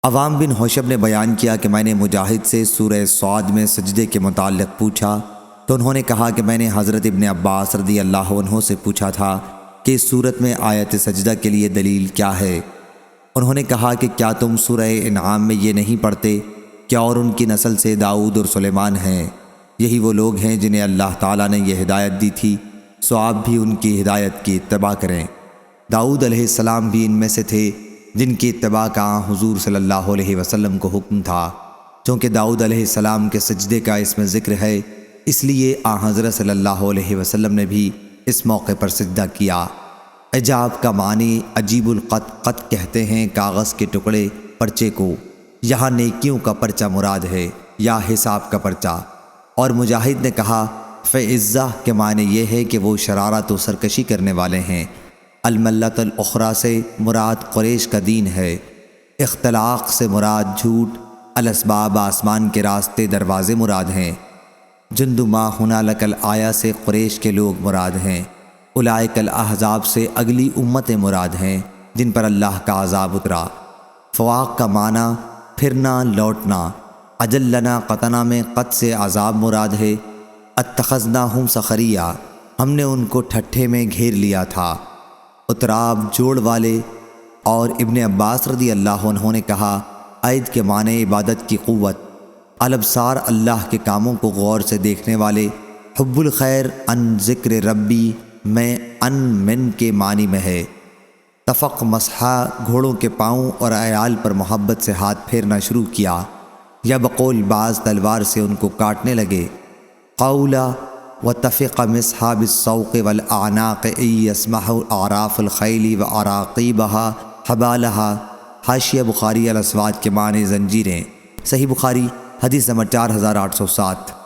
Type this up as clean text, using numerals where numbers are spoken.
عوام بن حشب نے بیان کیا کہ میں نے مجاہد سے سورہ صاد میں سجدے کے متعلق پوچھا تو انہوں نے کہا کہ میں نے حضرت ابن عباس رضی اللہ عنہ سے پوچھا تھا کہ اس صورت میں آیت سجدہ کے لیے دلیل کیا ہے۔ انہوں نے کہا کہ کیا تم سورہ انعام میں یہ نہیں پڑھتے کہ اور ان کی نسل سے داؤد اور سلیمان ہیں، یہی وہ لوگ ہیں جنہیں اللہ تعالیٰ نے یہ ہدایت دی تھی، سو آپ بھی ان کی ہدایت کی اتباع کریں۔ داؤد علیہ السلام بھی ان میں سے تھے جن کی اتباع کا حضور صلی اللہ علیہ وسلم کو حکم تھا۔ چونکہ داؤد علیہ السلام کے سجدے کا اس میں ذکر ہے، اس لیے حضرت صلی اللہ علیہ وسلم نے بھی اس موقع پر سجدہ کیا۔ اعجاب کا معنی عجیب القط، قط کہتے ہیں کاغذ کے ٹکڑے پرچے کو، یہاں نیکیوں کا پرچہ مراد ہے یا حساب کا پرچہ۔ اور مجاہد نے کہا فعزہ کے معنی یہ ہے کہ وہ شرارت و سرکشی کرنے والے ہیں۔ الملۃ الاخری سے مراد قریش کا دین ہے۔ اختلاق سے مراد جھوٹ، الاسباب آسمان کے راستے دروازے مراد ہیں۔ جند ما ہنالک الآیہ سے قریش کے لوگ مراد ہیں۔ اولئک الاحزاب سے اگلی امتیں مراد ہیں جن پر اللہ کا عذاب اترا۔ فواق کا معنی پھرنا لوٹنا۔ اجلنا قطنا میں قط سے عذاب مراد ہے۔ اتخذناہم سخریہ، ہم نے ان کو ٹھٹھے میں گھیر لیا تھا۔ اتراب جوڑ والے۔ اور ابن عباس رضی اللہ عنہ نے کہا عید کے معنی عبادت کی قوت۔ الابصار اللہ کے کاموں کو غور سے دیکھنے والے۔ حب الخیر ان ذکر ربی میں ان من کے معنی میں ہے۔ تفق مسحا، گھوڑوں کے پاؤں اور عیال پر محبت سے ہاتھ پھیرنا شروع کیا، یا بقول بعض تلوار سے ان کو کاٹنے لگے۔ قولا وتفق مسحا بالسوق والاعناق ای یسمح اعراف الخیل واراقیبہا حبالہا۔ حاشیہ بخاری الاسواد کے معنی زنجیریں۔ صحیح بخاری حدیث نمبر 4807۔